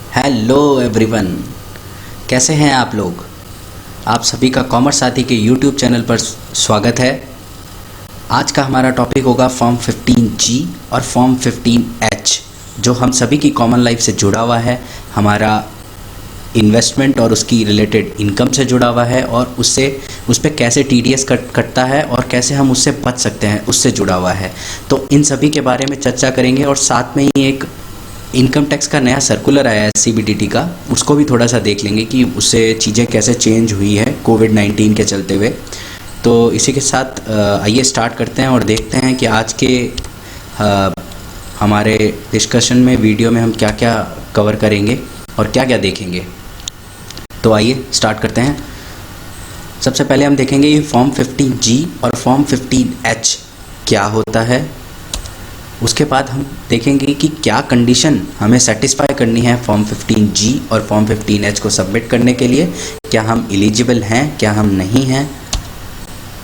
Hello everyone, कैसे हैं आप लोग। आप सभी का कॉमर्स साथी के यूट्यूब चैनल पर स्वागत है। आज का हमारा टॉपिक होगा फॉर्म 15G और फॉर्म 15H, जो हम सभी की कॉमन लाइफ से जुड़ा हुआ है, हमारा इन्वेस्टमेंट और उसकी रिलेटेड इनकम से जुड़ा हुआ है, और उस पर कैसे TDS कटता है और कैसे हम उससे बच सकते हैं, उससे जुड़ा हुआ है। तो इन सभी के बारे में चर्चा करेंगे, और साथ में ही एक इनकम टैक्स का नया सर्कुलर आया है CBDT का, उसको भी थोड़ा सा देख लेंगे कि उससे चीज़ें कैसे चेंज हुई है कोविड-19 के चलते हुए। तो इसी के साथ आइए स्टार्ट करते हैं और देखते हैं कि आज के हमारे डिस्कशन में, वीडियो में हम क्या क्या कवर करेंगे और क्या क्या देखेंगे। तो आइए स्टार्ट करते हैं। सबसे पहले हम देखेंगे ये फॉर्म 15G और फॉर्म 15H क्या होता है। उसके बाद हम देखेंगे कि क्या कंडीशन हमें सेटिस्फाई करनी है फॉर्म 15G और फॉर्म 15H को सबमिट करने के लिए, क्या हम एलिजिबल हैं, क्या हम नहीं हैं।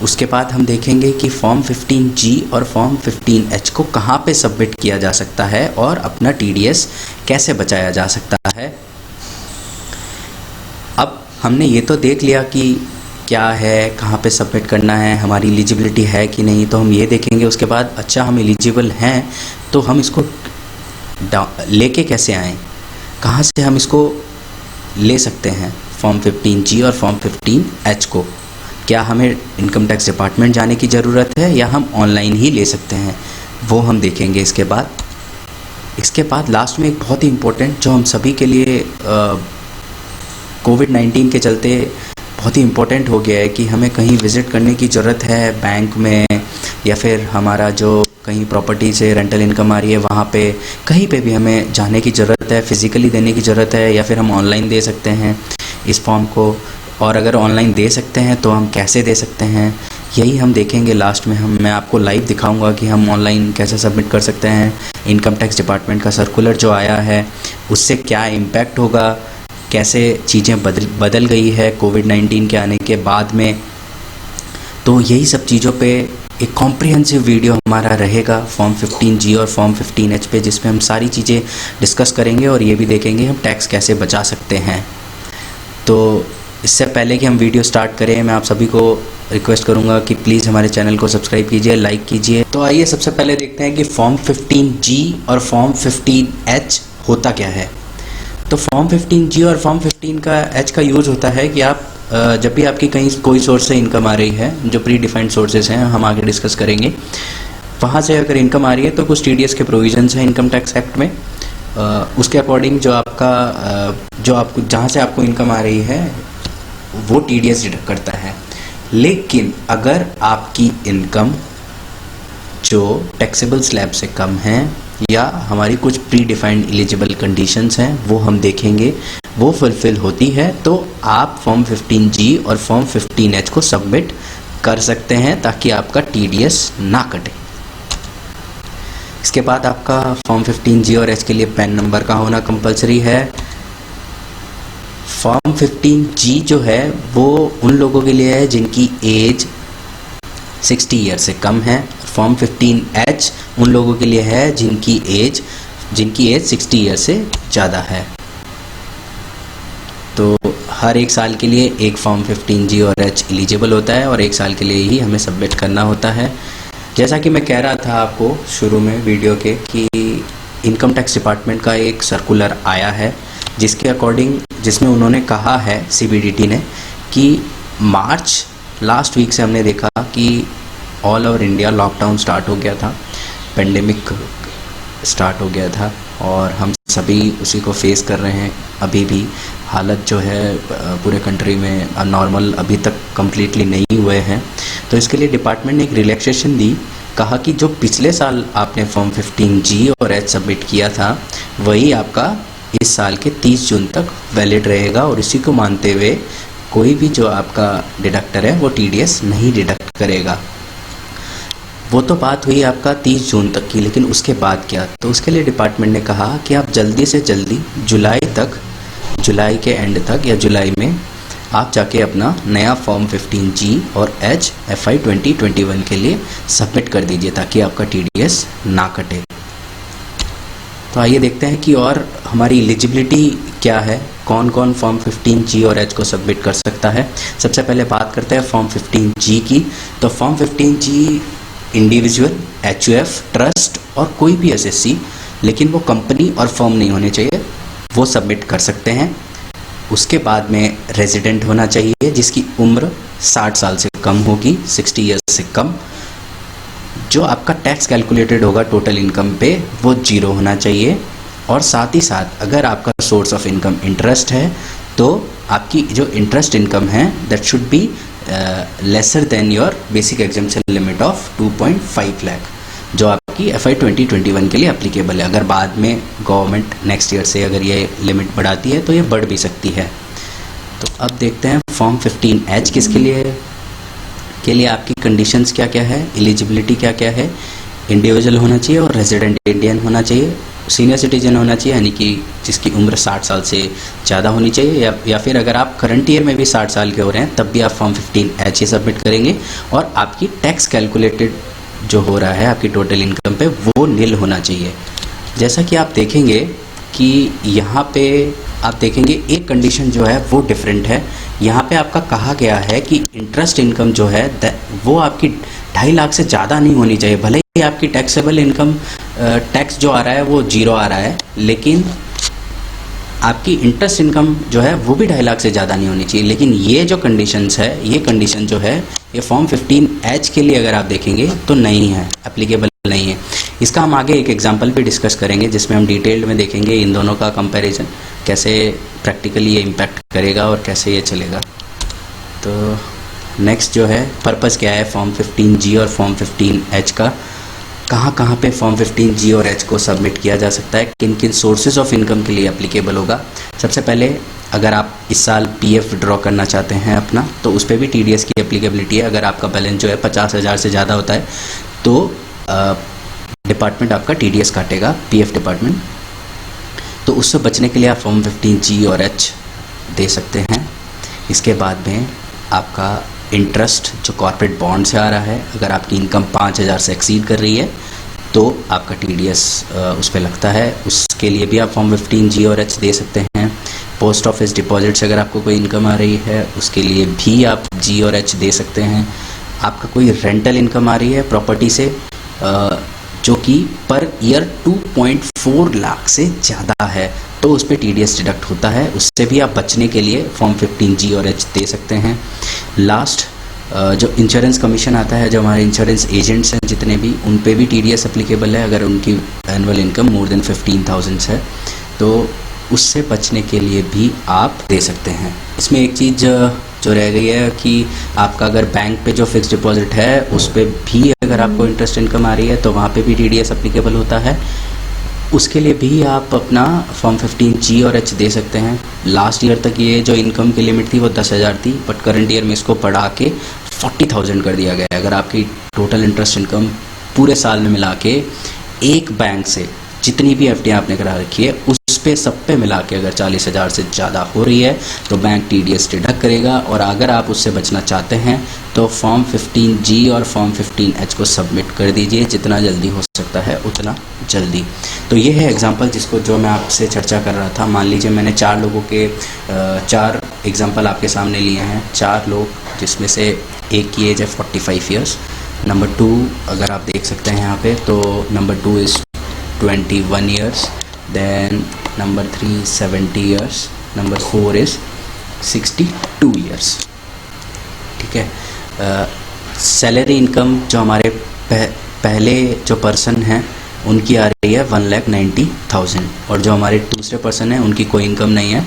उसके बाद हम देखेंगे कि फॉर्म 15G और फॉर्म 15H को कहाँ पे सबमिट किया जा सकता है और अपना TDS कैसे बचाया जा सकता है। अब हमने ये तो देख लिया कि क्या है, कहाँ पे सबमिट करना है, हमारी एलिजिबिलिटी है कि नहीं, तो हम ये देखेंगे। उसके बाद अच्छा हम एलिजिबल हैं तो हम इसको लेके कैसे आएँ, कहाँ से हम इसको ले सकते हैं फॉर्म 15G और फॉर्म 15H को। क्या हमें इनकम टैक्स डिपार्टमेंट जाने की ज़रूरत है या हम ऑनलाइन ही ले सकते हैं, वो हम देखेंगे। इसके बाद लास्ट में एक बहुत ही इम्पोर्टेंट, जो हम सभी के लिए कोविड-19 के चलते बहुत ही इम्पोर्टेंट हो गया है कि हमें कहीं विज़िट करने की ज़रूरत है बैंक में, या फिर हमारा जो कहीं प्रॉपर्टी से रेंटल इनकम आ रही है वहाँ पे, कहीं पे भी हमें जाने की ज़रूरत है, फिज़िकली देने की ज़रूरत है, या फिर हम ऑनलाइन दे सकते हैं इस फॉर्म को। और अगर ऑनलाइन दे सकते हैं तो हम कैसे दे सकते हैं, यही हम देखेंगे लास्ट में। मैं आपको लाइव दिखाऊंगा कि हम ऑनलाइन कैसे सबमिट कर सकते हैं। इनकम टैक्स डिपार्टमेंट का सर्कुलर जो आया है उससे क्या इम्पैक्ट होगा, कैसे चीज़ें बदल गई है कोविड-19 के आने के बाद में। तो यही सब चीज़ों पे एक कॉम्प्रिहेंसिव वीडियो हमारा रहेगा फॉर्म 15G और फॉर्म 15H पे, जिसमें हम सारी चीज़ें डिस्कस करेंगे और ये भी देखेंगे हम टैक्स कैसे बचा सकते हैं। तो इससे पहले कि हम वीडियो स्टार्ट करें, मैं आप सभी को रिक्वेस्ट करूंगा कि प्लीज़ हमारे चैनल को सब्सक्राइब कीजिए, लाइक कीजिए। तो आइए सबसे पहले देखते हैं कि फॉर्म 15G और फॉर्म 15H होता क्या है। तो फॉर्म 15G और फॉर्म 15H का यूज़ होता है कि आप जब भी आपकी कहीं कोई सोर्स से इनकम आ रही है, जो प्री डिफाइंड सोर्सेज हैं, हम आगे डिस्कस करेंगे, वहाँ से अगर इनकम आ रही है तो कुछ TDS के प्रोविजंस हैं इनकम टैक्स एक्ट में। उसके अकॉर्डिंग जो आपको जहाँ से आपको इनकम आ रही है वो TDS डिडक्ट करता है। लेकिन अगर आपकी इनकम जो टैक्सेबल स्लैब से कम है, या हमारी कुछ प्री डिफाइंड एलिजिबल कंडीशंस हैं, वो हम देखेंगे, वो फुलफ़िल होती है, तो आप फॉर्म 15G और फॉर्म 15H को सबमिट कर सकते हैं ताकि आपका TDS ना कटे। इसके बाद आपका फॉर्म 15G और H के लिए पैन नंबर का होना कंपलसरी है। फॉर्म 15G जो है वो उन लोगों के लिए है जिनकी एज 60 ईयर से कम है। फॉर्म 15H उन लोगों के लिए है जिनकी एज 60 ईयर से ज़्यादा है। तो हर एक साल के लिए एक फॉर्म 15G और H एलिजिबल होता है, और एक साल के लिए ही हमें सबमिट करना होता है। जैसा कि मैं कह रहा था आपको शुरू में वीडियो के, कि इनकम टैक्स डिपार्टमेंट का एक सर्कुलर आया है जिसमें उन्होंने कहा है, CBDT ने, कि मार्च लास्ट वीक से हमने देखा कि all over India lockdown start हो गया था, पेंडेमिक स्टार्ट हो गया था, और हम सभी उसी को फेस कर रहे हैं। अभी भी हालत जो है पूरे कंट्री में नॉर्मल अभी तक कम्प्लीटली नहीं हुए हैं। तो इसके लिए डिपार्टमेंट ने एक रिलैक्सेशन दी, कहा कि जो पिछले साल आपने फॉर्म 15G और H सबमिट किया था वही आपका इस साल के 30 जून तक वैलिड रहेगा, और इसी को मानते हुए कोई भी जो आपका डिडक्टर है वो TDS नहीं डिडक्ट करेगा। वो तो बात हुई आपका 30 जून तक की, लेकिन उसके बाद क्या। तो उसके लिए डिपार्टमेंट ने कहा कि आप जल्दी से जल्दी जुलाई के एंड तक या जुलाई में आप जाके अपना नया फॉर्म 15G और H FY 2021 के लिए सबमिट कर दीजिए ताकि आपका TDS ना कटे। तो आइए देखते हैं कि और हमारी एलिजिबिलिटी क्या है, कौन कौन फॉर्म 15G और H को सबमिट कर सकता है। सबसे पहले बात करते हैं फॉर्म 15G की। तो form 15G individual, HUF, trust और कोई भी SSC, लेकिन वो कंपनी और फर्म नहीं होने चाहिए, वो सबमिट कर सकते हैं। उसके बाद में रेजिडेंट होना चाहिए जिसकी उम्र 60 साल से कम होगी, 60 ईयर्स से कम। जो आपका टैक्स कैलकुलेटेड होगा टोटल इनकम पे वो 0 होना चाहिए। और साथ ही साथ अगर आपका सोर्स ऑफ इनकम इंटरेस्ट है तो आपकी जो इंटरेस्ट इनकम है that should be lesser than your basic exemption limit of 2.5 lakh, जो आपकी FY 2021 के लिए एप्लीकेबल है। अगर बाद में गवर्नमेंट नेक्स्ट ईयर से अगर ये लिमिट बढ़ाती है तो ये बढ़ भी सकती है। तो अब देखते हैं फॉर्म 15H किसके लिए है। के लिए आपकी कंडीशंस क्या क्या है, एलिजिबिलिटी क्या क्या है। इंडिविजुअल होना चाहिए और रेजिडेंट इंडियन होना चाहिए, सीनियर सिटीजन होना चाहिए यानी कि जिसकी उम्र 60 साल से ज़्यादा होनी चाहिए, या फिर अगर आप करंट ईयर में भी 60 साल के हो रहे हैं तब भी आप फॉर्म 15H ही सबमिट करेंगे। और आपकी टैक्स कैलकुलेटेड जो हो रहा है आपकी टोटल इनकम पे वो नील होना चाहिए। जैसा कि आप देखेंगे कि यहाँ पे आप देखेंगे एक कंडीशन जो है वो डिफरेंट है। यहाँ पे आपका कहा गया है कि इंटरेस्ट इनकम जो है वो आपकी 2.5 लाख से ज़्यादा नहीं होनी चाहिए। भले ही आपकी टैक्सेबल इनकम टैक्स जो आ रहा है वो 0 आ रहा है, लेकिन आपकी इंटरेस्ट इनकम जो है वो भी 2.5 लाख से ज़्यादा नहीं होनी चाहिए। लेकिन ये जो कंडीशंस है, ये कंडीशन जो है ये फॉर्म 15H के लिए अगर आप देखेंगे तो नहीं है, एप्लीकेबल नहीं है। इसका हम आगे एक एग्जांपल भी डिस्कस करेंगे जिसमें हम डिटेल्ड में देखेंगे इन दोनों का कंपैरिजन, कैसे प्रैक्टिकली ये इम्पैक्ट करेगा और कैसे ये चलेगा। तो नेक्स्ट जो है पर्पज़ क्या है फॉर्म 15G और फॉर्म 15H का, कहाँ पे फॉर्म 15G और H को सबमिट किया जा सकता है, किन किन सोर्सेज ऑफ इनकम के लिए एप्लीकेबल होगा। सबसे पहले अगर आप इस साल PF विड्रॉ करना चाहते हैं अपना, तो उस पर भी TDS की एप्लीकेबिलिटी है। अगर आपका बैलेंस जो है 50,000 से ज़्यादा होता है तो डिपार्टमेंट आपका TDS काटेगा, PF डिपार्टमेंट। तो उससे बचने के लिए आप फॉर्म 15G और H दे सकते हैं। इसके बाद में आपका इंटरेस्ट जो कॉर्पोरेट बॉन्ड से आ रहा है, अगर आपकी इनकम 5,000 से एक्सीड कर रही है तो आपका TDS उस पर लगता है, उसके लिए भी आप फॉर्म 15G और H दे सकते हैं। पोस्ट ऑफिस डिपॉजिट से अगर आपको कोई इनकम आ रही है उसके लिए भी आप G और H दे सकते हैं। आपका कोई रेंटल इनकम आ रही है प्रॉपर्टी से जो कि पर ईयर 2.4 लाख से ज़्यादा है तो उस पर TDS डिडक्ट होता है, उससे भी आप बचने के लिए फॉर्म 15G और H दे सकते हैं। लास्ट जो इंश्योरेंस कमीशन आता है, जो हमारे इंश्योरेंस एजेंट्स हैं जितने भी, उन पे भी TDS एप्लीकेबल है अगर उनकी एनुअल इनकम मोर देन 15,000 है, तो उससे बचने के लिए भी आप दे सकते हैं। इसमें एक चीज़ जो रह गई है कि आपका अगर बैंक पे जो फिक्स डिपॉजिट है उस पर भी अगर आपको इंटरेस्ट इनकम आ रही है तो वहाँ पे भी TDS एप्लीकेबल होता है, उसके लिए भी आप अपना फॉर्म 15G और H दे सकते हैं। लास्ट ईयर तक ये जो इनकम की लिमिट थी वो 10,000 थी, बट करंट ईयर में इसको बढ़ा के 40,000 कर दिया गया है। अगर आपकी टोटल इंटरेस्ट इनकम पूरे साल में मिला के एक बैंक से जितनी भी FD आपने करा रखी है उस पे सब पे मिला के अगर 40,000 से ज़्यादा हो रही है तो बैंक TDS डिडक्ट करेगा। और अगर आप उससे बचना चाहते हैं तो फॉर्म 15G और फॉर्म 15H को सबमिट कर दीजिए, जितना जल्दी हो सकता है उतना जल्दी। तो ये है एग्जांपल जिसको जो मैं आपसे चर्चा कर रहा था। मान लीजिए मैंने 4 लोगों के 4 एग्जांपल आपके सामने लिए हैं, 4 लोग जिसमें से एक की एज है 45 ईयर्स। नंबर 2 अगर आप देख सकते हैं यहाँ पे, तो number 2 is 21 years, then number 3 70 years, number 4 is 62 years. ठीक है। सैलरी इनकम जो हमारे पहले जो पर्सन हैं उनकी आ रही है 1,90,000 और जो हमारे दूसरे पर्सन हैं उनकी कोई इनकम नहीं है।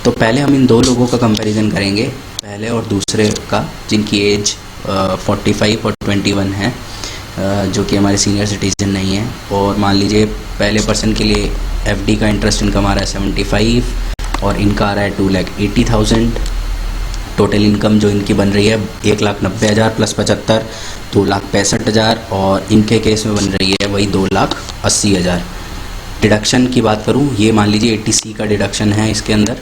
तो पहले हम इन 2 लोगों का कंपैरिजन करेंगे, पहले और दूसरे का, जिनकी एज 45 और 21 है, जो कि हमारे सीनियर सिटीजन नहीं है। और मान लीजिए पहले पर्सन के लिए FD का इंटरेस्ट इनकम आ रहा है 75 और इनका आ रहा है 2,80,000। टोटल इनकम जो इनकी बन रही है 1,90,000 प्लस 75 2,65,000 और इनके केस में बन रही है वही 2,80,000। डिडक्शन की बात करूं, ये मान लीजिए 80C का डिडक्शन है इसके अंदर,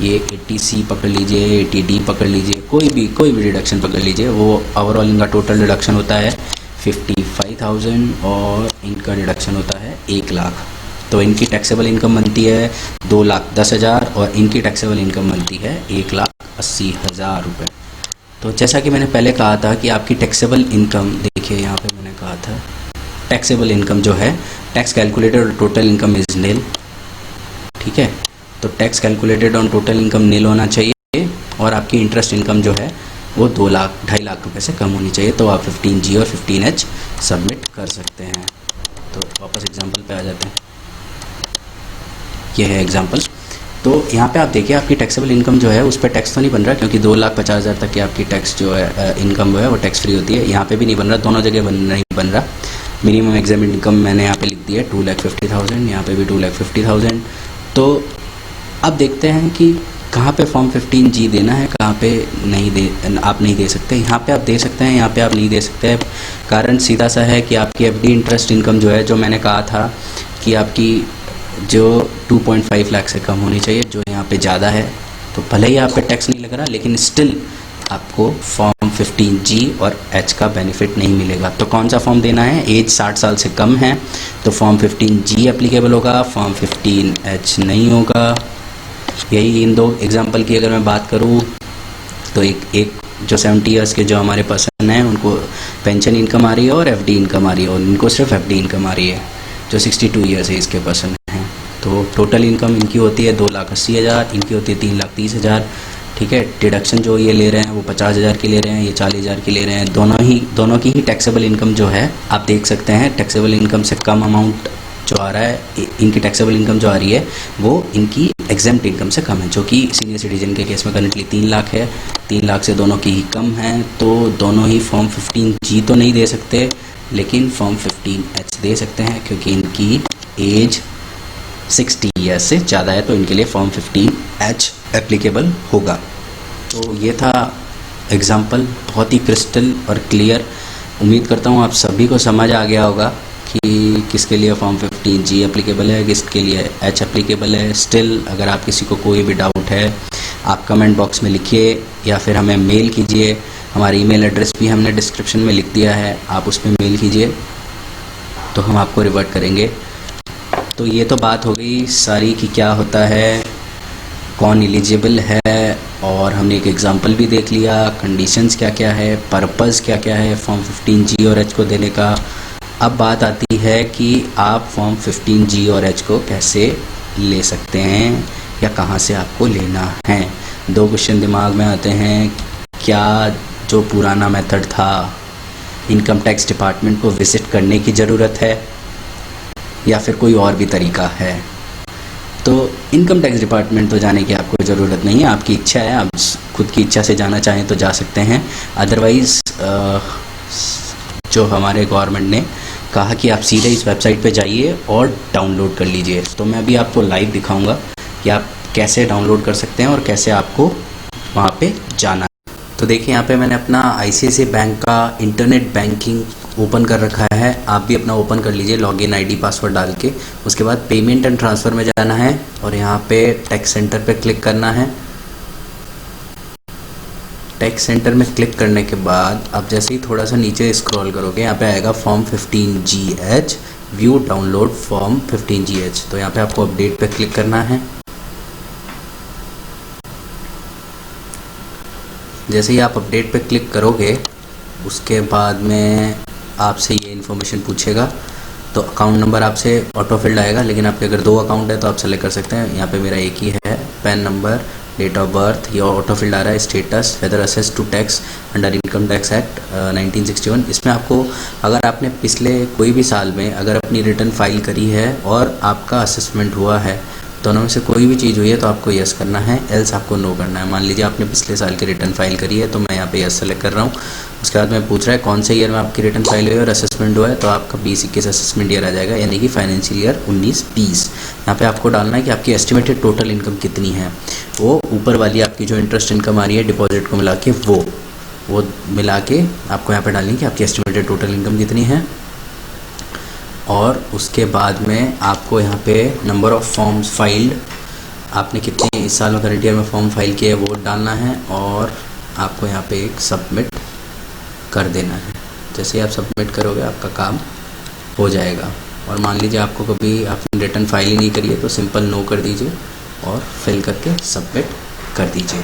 ये 80C पकड़ लीजिए, 80D पकड़ लीजिए, कोई भी डिडक्शन पकड़ लीजिए, वो ओवरऑल इनका टोटल डिडक्शन होता है 55,000 और इनका डिडक्शन होता है 1,00,000। तो इनकी टैक्सेबल इनकम बनती है 2,10,000 और इनकी टैक्सेबल इनकम बनती है 1,80,000 रुपये। तो जैसा कि मैंने पहले कहा था कि आपकी टैक्सेबल इनकम, देखिए यहाँ पे मैंने कहा था टैक्सेबल इनकम जो है टैक्स कैलकुलेटेड और टोटल इनकम इज़ निल। ठीक है, तो tax calculated on total income nil होना चाहिए और आपकी इंटरेस्ट इनकम जो है वो 2,00,000-2,50,000 रुपये से कम होनी चाहिए। तो आप 15G और 15H सबमिट कर सकते हैं। तो वापस एग्जांपल पे आ जाते हैं। ये है एग्जांपल। तो यहाँ पे आप देखिए आपकी टैक्सेबल इनकम जो है उस पर टैक्स तो नहीं बन रहा, क्योंकि 2,50,000 तक की आपकी टैक्स जो है इनकम जो है वो टैक्स फ्री होती है। यहाँ पे भी नहीं बन रहा, दोनों जगह नहीं बन रहा। मिनिमम एग्जाम इनकम मैंने यहाँ पे लिख दी है 2,50,000, यहाँ पे भी 2,50,000। तो अब देखते हैं कि कहाँ पे फॉर्म 15G देना है, कहाँ पे आप नहीं दे सकते। यहाँ पे आप दे सकते हैं, यहाँ पे आप नहीं दे सकते। कारण सीधा सा है कि आपकी एफडी इंटरेस्ट इनकम जो है, जो मैंने कहा था कि आपकी जो 2.5 लाख से कम होनी चाहिए, जो यहाँ पे ज़्यादा है। तो भले ही आप पे टैक्स नहीं लग रहा, लेकिन स्टिल आपको फॉर्म 15G और H का बेनिफिट नहीं मिलेगा। तो कौन सा फॉर्म देना है? एज 60 साल से कम है तो फॉर्म 15G एप्लीकेबल होगा, फॉर्म 15H नहीं होगा। यही इन दो एग्जाम्पल की अगर मैं बात करूँ तो एक जो 70 ईयर्स के जो हमारे पर्सन हैं उनको पेंशन इनकम आ रही है और एफडी इनकम आ रही है, और इनको सिर्फ एफडी इनकम आ रही है। जो 62 ईयर्स एज के पर्सन हैं, तो टोटल इनकम इनकी होती है 2,80,000, इनकी होती है 3,30,000। ठीक है, डिडक्शन जो ये ले रहे हैं वो 50,000 की ले रहे हैं, ये 40,000 की ले रहे हैं। दोनों की ही टैक्सेबल इनकम जो है आप देख सकते हैं टैक्सेबल इनकम से कम अमाउंट जो आ रहा है, इनकी टैक्सेबल इनकम जो आ रही है वो इनकी एग्जेम्प्ट इनकम से कम है, जो कि सीनियर सिटीजन के केस में करंटली 3 लाख है। 3 लाख से दोनों की ही कम है, तो दोनों ही फॉर्म 15G तो नहीं दे सकते, लेकिन फॉर्म 15H दे सकते हैं, क्योंकि इनकी एज 60 ईयर्स से ज़्यादा है। तो इनके लिए फॉर्म 15H एप्लीकेबल होगा। तो ये था एग्जाम्पल, बहुत ही क्रिस्टल और क्लियर। उम्मीद करता हूँ आप सभी को समझ आ गया होगा कि किसके लिए फॉर्म 15G एप्लीकेबल है, किसके लिए H एप्लीकेबल है। स्टिल अगर आप किसी को कोई भी डाउट है, आप कमेंट बॉक्स में लिखिए या फिर हमें मेल कीजिए। हमारी ईमेल एड्रेस भी हमने डिस्क्रिप्शन में लिख दिया है, आप उस पर मेल कीजिए तो हम आपको रिवर्ट करेंगे। तो ये तो बात हो गई सारी कि क्या होता है, कौन एलिजिबल है, और हमने एक एग्जांपल भी देख लिया, कंडीशंस क्या क्या है, पर्पस क्या क्या है फॉर्म 15G और H को देने का। अब बात आती है कि आप फॉर्म 15G और H को कैसे ले सकते हैं या कहाँ से आपको लेना है। 2 क्वेश्चन दिमाग में आते हैं, क्या जो पुराना मेथड था इनकम टैक्स डिपार्टमेंट को विज़िट करने की ज़रूरत है या फिर कोई और भी तरीका है। तो इनकम टैक्स डिपार्टमेंट तो जाने की आपको ज़रूरत नहीं है, आपकी इच्छा है, आप खुद की इच्छा से जाना चाहें तो जा सकते हैं। अदरवाइज़ जो हमारे गवर्नमेंट ने कहा कि आप सीधे इस वेबसाइट पे जाइए और डाउनलोड कर लीजिए। तो मैं अभी आपको लाइव दिखाऊंगा कि आप कैसे डाउनलोड कर सकते हैं और कैसे आपको वहाँ पे जाना है। तो देखिए यहाँ पे मैंने अपना ICICI बैंक का इंटरनेट बैंकिंग ओपन कर रखा है, आप भी अपना ओपन कर लीजिए लॉगिन ID पासवर्ड डाल के। उसके बाद पेमेंट एंड ट्रांसफ़र में जाना है और यहाँ पे टैक्स सेंटर पे क्लिक करना है। टैक्स सेंटर में क्लिक करने के बाद आप जैसे ही थोड़ा सा नीचे स्क्रॉल करोगे, यहाँ पे आएगा form 15GH view download form 15GH। तो यहाँ पे आपको अपडेट पे क्लिक करना है। जैसे ही आप अपडेट पे क्लिक करोगे उसके बाद में आपसे ये इन्फॉर्मेशन पूछेगा। तो अकाउंट नंबर आपसे ऑटो फिल्ड आएगा, लेकिन आपके अगर 2 अकाउंट है तो आप सेलेक्ट कर सकते हैं। यहाँ पे मेरा एक ही है। PAN number, date of birth, ये ऑटो फिल्ड आ रहा है। Status whether assessee to tax under income tax act 1961। इसमें आपको अगर आपने पिछले कोई भी साल में अगर अपनी रिटर्न फाइल करी है और आपका असेसमेंट हुआ है, दोनों में से कोई भी चीज़ हुई है तो आपको यस करना है, एल्स आपको नो करना है। मान लीजिए आपने पिछले साल की रिटर्न फाइल करी है तो मैं यहाँ पे यस सेलेक्ट कर रहा हूँ। उसके बाद में पूछ रहा है कौन से ईयर में आपकी रिटर्न फाइल हुई है और असेसमेंट हुआ है, तो आपका 20-21 असेसमेंट ईयर आ जाएगा, यानी कि फाइनेंशियल ईयर 19-20। यहाँ पे आपको डालना है कि आपकी एस्टिमेटेड टोटल इनकम कितनी है। वो ऊपर वाली आपकी जो इंटरेस्ट इनकम आ रही है डिपॉजिट को मिला के वो मिला के आपको यहाँ पर डालनी है कि आपकी एस्टिमेटेड टोटल इनकम कितनी है। और उसके बाद में आपको यहाँ पे नंबर ऑफ़ फॉर्म्स फाइल्ड, आपने कितने इस साल में करंट ईयर में फॉर्म फाइल किए वो डालना है और आपको यहाँ पे एक सबमिट कर देना है। जैसे ही आप सबमिट करोगे आपका काम हो जाएगा। और मान लीजिए आपको कभी आपने रिटर्न फाइल ही नहीं करी है तो सिंपल नो कर दीजिए और फिल करके सबमिट कर दीजिए।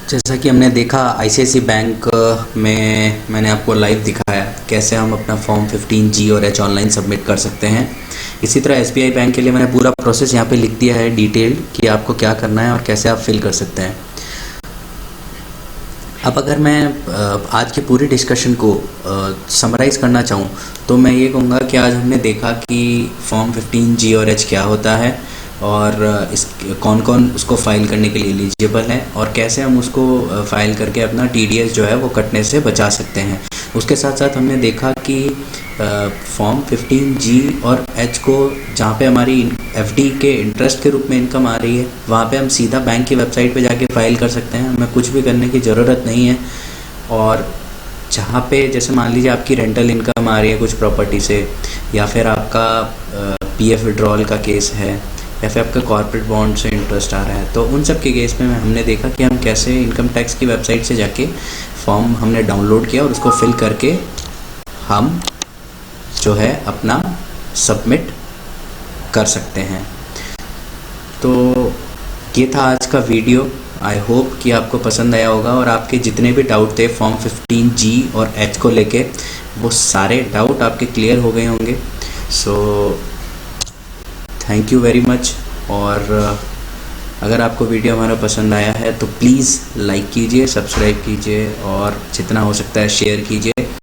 जैसा कि हमने देखा ICICI बैंक में मैंने आपको लाइव दिखाया कैसे हम अपना फॉर्म 15G और H ऑनलाइन सबमिट कर सकते हैं। इसी तरह SBI बैंक के लिए मैंने पूरा प्रोसेस यहाँ पे लिख दिया है डिटेल्ड कि आपको क्या करना है और कैसे आप फिल कर सकते हैं। अब अगर मैं आज के पूरे डिस्कशन को समराइज़ करना चाहूँ तो मैं ये कहूँगा कि आज हमने देखा कि फॉर्म 15G और H क्या होता है और इस कौन कौन उसको फ़ाइल करने के लिए एलिजिबल है और कैसे हम उसको फ़ाइल करके अपना TDS जो है वो कटने से बचा सकते हैं। उसके साथ साथ हमने देखा कि फॉर्म 15G और H को जहाँ पे हमारी FD के इंटरेस्ट के रूप में इनकम आ रही है वहाँ पे हम सीधा बैंक की वेबसाइट पे जाके फ़ाइल कर सकते हैं, हमें कुछ भी करने की ज़रूरत नहीं है। और जहाँ पे जैसे मान लीजिए आपकी रेंटल इनकम आ रही है कुछ प्रॉपर्टी से, या फिर आपका PF विड्रॉल का केस है, या फिर आपका कॉर्पोरेट बॉन्ड से इंटरेस्ट आ रहा है, तो उन सब के केस में हमने देखा कि हम कैसे इनकम टैक्स की वेबसाइट से जाके फॉर्म हमने डाउनलोड किया और उसको फिल करके हम जो है अपना सबमिट कर सकते हैं। तो ये था आज का वीडियो। आई होप कि आपको पसंद आया होगा और आपके जितने भी डाउट थे फॉर्म 15G और H को लेके वो सारे डाउट आपके क्लियर हो गए होंगे। So thank you very much. और अगर आपको वीडियो हमारा पसंद आया है तो प्लीज़ लाइक कीजिए, सब्सक्राइब कीजिए और जितना हो सकता है शेयर कीजिए।